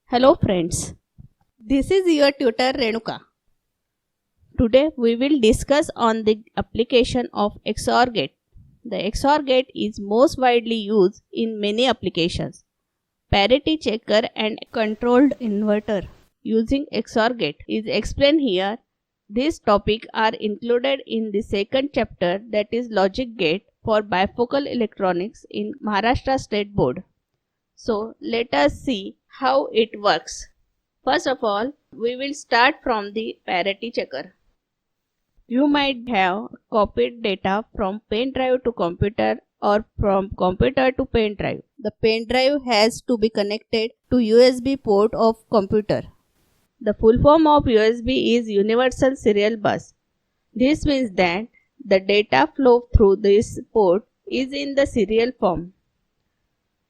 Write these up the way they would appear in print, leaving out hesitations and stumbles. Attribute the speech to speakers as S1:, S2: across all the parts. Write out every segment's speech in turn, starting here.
S1: Hello friends, this is your tutor Renuka. Today we will discuss on the application of XOR gate. The XOR gate is most widely used in many applications. Parity checker and controlled inverter using XOR gate is explained here. These topics are included in the second chapter, that is logic gate for bifocal electronics in Maharashtra State Board. So let us see how it works. First of all, we will start from the parity checker. You might have copied data from pen drive to computer or from computer to pen drive. The pen drive has to be connected to USB port of computer. The full form of USB is Universal Serial Bus. This means that the data flow through this port is in the serial form.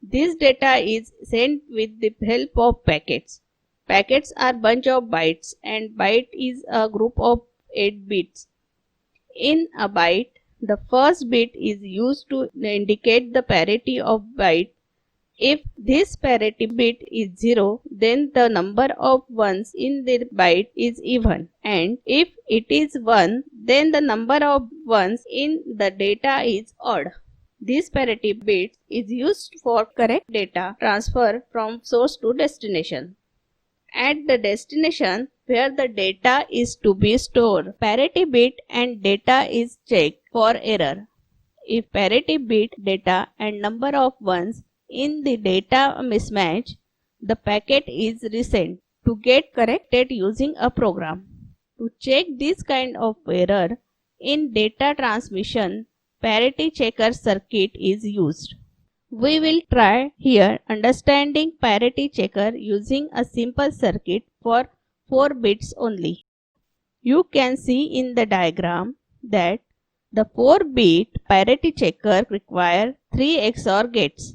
S1: This data is sent with the help of packets. Packets are bunch of bytes and byte is a group of 8 bits. In a byte, the first bit is used to indicate the parity of byte. If this parity bit is 0, then the number of ones in the byte is even, and if it is 1, then the number of ones in the data is odd. This parity bit is used for correct data transfer from source to destination. At the destination where the data is to be stored, parity bit and data is checked for error. If parity bit, data and number of ones in the data mismatch, the packet is resent to get corrected using a program. To check this kind of error in data transmission, parity checker circuit is used. We will try here understanding parity checker using a simple circuit for 4 bits only. You can see in the diagram that the 4-bit parity checker requires 3 XOR gates.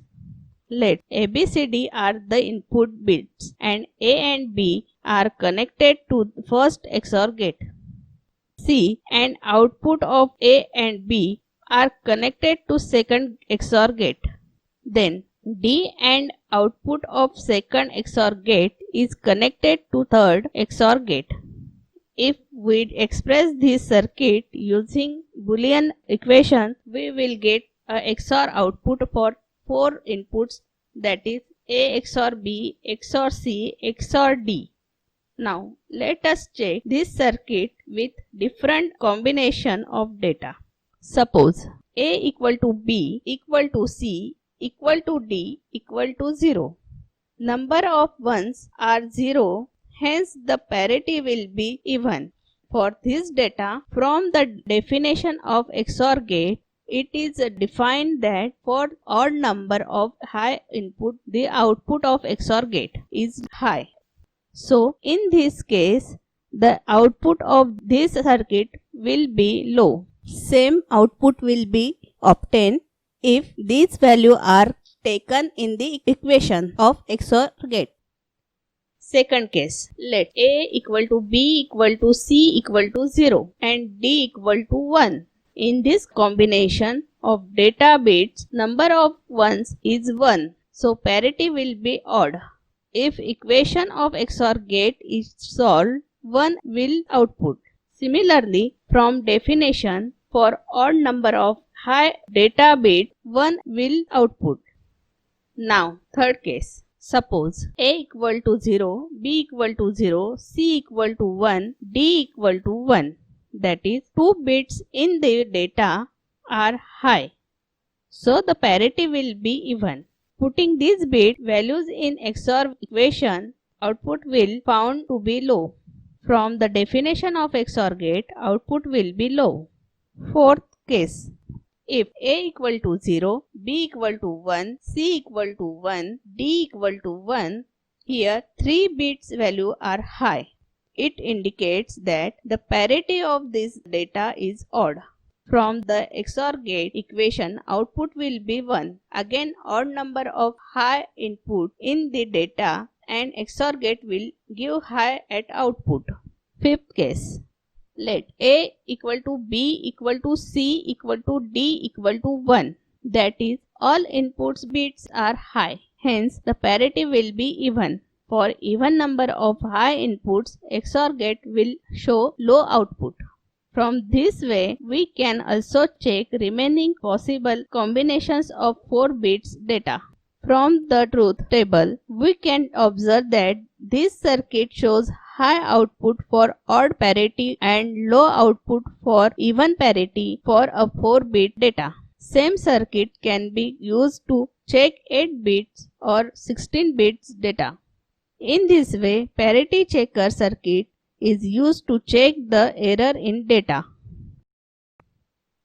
S1: Let ABCD are the input bits and A and B are connected to first XOR gate. C and output of A and B are connected to second XOR gate. Then D and output of second XOR gate is connected to third XOR gate. If we express this circuit using Boolean equation, we will get a XOR output for 4 inputs, that is A XOR B, XOR C, XOR D. Now let us check this circuit with different combination of data. Suppose A equal to B equal to C equal to D equal to 0. Number of ones are 0, hence the parity will be even. For this data, from the definition of XOR gate, it is defined that for odd number of high input, the output of XOR gate is high. So in this case, the output of this circuit will be low. Same output will be obtained if these values are taken in the equation of XOR gate. Second case, let A equal to B equal to C equal to 0 and D equal to 1. In this combination of data bits, number of ones is 1, so parity will be odd. If equation of XOR gate is solved, 1 will output. Similarly, from definition, for odd number of high data bit, 1 will output. Now, third case. Suppose A equal to 0, B equal to 0, C equal to 1, D equal to 1. That is, 2 bits in the data are high. So the parity will be even. Putting these bit values in XOR equation, output will found to be low. From the definition of XOR gate, output will be low. Fourth case. If A equal to 0, B equal to 1, C equal to 1, D equal to 1, here 3 bits value are high. It indicates that the parity of this data is odd. From the XOR gate equation, output will be 1. Again, odd number of high input in the data and XOR gate will give high at output. Fifth case. Let A equal to B equal to C equal to D equal to 1. That is, all inputs bits are high. Hence, the parity will be even. For even number of high inputs, XOR gate will show low output. From this way, we can also check remaining possible combinations of 4 bits data. From the truth table, we can observe that this circuit shows high output for odd parity and low output for even parity for a 4-bit data. Same circuit can be used to check 8 bits or 16 bits data. In this way, parity checker circuit is used to check the error in data.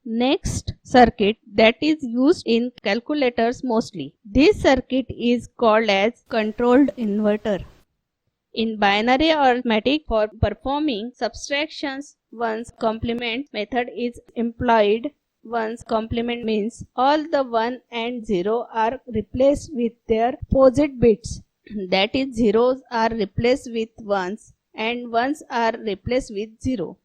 S1: Next circuit that is used in calculators mostly. This circuit is called as controlled inverter. In binary arithmetic, for performing subtractions, one's complement method is employed. One's complement means all the 1 and 0 are replaced with their opposite bits. That is, zeros are replaced with ones and ones are replaced with 0.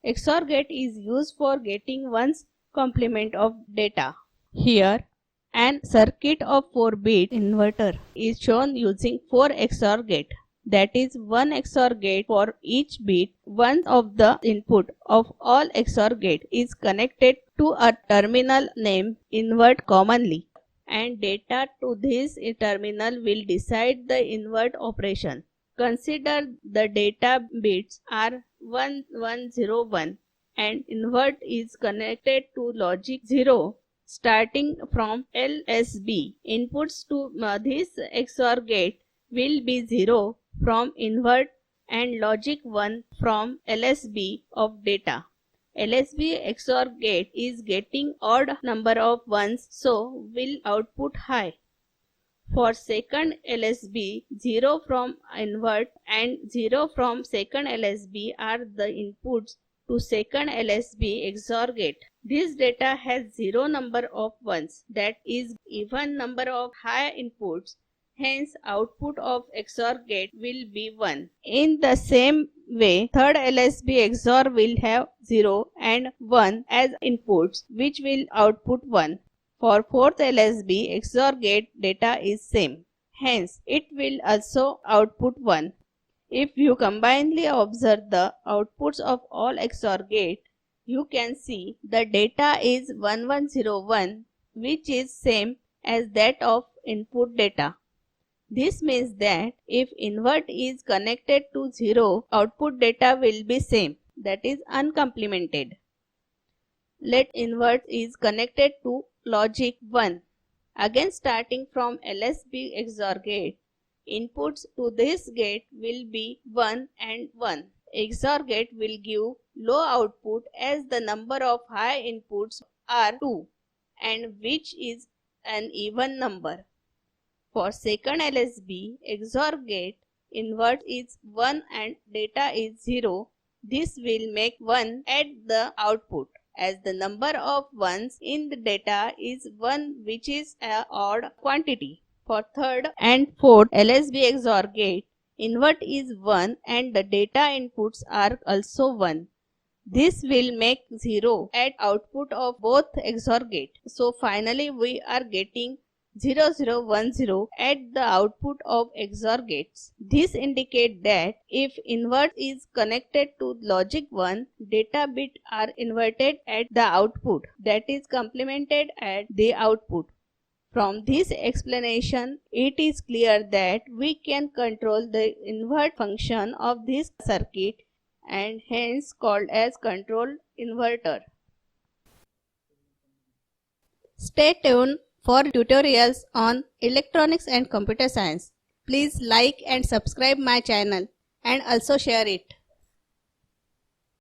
S1: XOR gate is used for getting one's complement of data. Here, an circuit of 4-bit inverter is shown using 4 XOR gate. That is, 1 XOR gate for each bit. One of the input of all XOR gate is connected to a terminal named invert commonly, and data to this terminal will decide the invert operation. Consider the data bits are 1101 and invert is connected to logic 0 starting from LSB. Inputs to this XOR gate will be 0 from invert and logic 1 from LSB of data. LSB XOR gate is getting odd number of ones, so will output high. For second LSB, 0 from invert and 0 from second LSB are the inputs to second LSB XOR gate. This data has 0 number of ones, that is even number of high inputs. Hence, output of XOR gate will be 1. In the same way, third LSB XOR will have 0 and 1 as inputs, which will output 1. For fourth LSB, XOR gate data is same. Hence, it will also output 1. If you combinedly observe the outputs of all XOR gate, you can see the data is 1101, which is same as that of input data. This means that if invert is connected to 0, output data will be same, that is uncomplemented. Let invert is connected to logic 1. Again, starting from LSB XOR gate, inputs to this gate will be 1 and 1. XOR gate will give low output as the number of high inputs are 2, and which is an even number. For second LSB XOR gate, invert is 1 and data is 0. This will make 1 at the output, as the number of ones in the data is 1, which is an odd quantity. For third and fourth LSB XOR gate, invert is 1 and the data inputs are also 1. This will make 0 at output of both XOR gate. So finally we are getting 0010 at the output of XOR gates. This indicates that if invert is connected to logic 1, data bit are inverted at the output, that is complemented at the output. From this explanation, it is clear that we can control the invert function of this circuit and hence called as controlled inverter. Stay tuned for tutorials on electronics and computer science. Please like and subscribe my channel and also share it.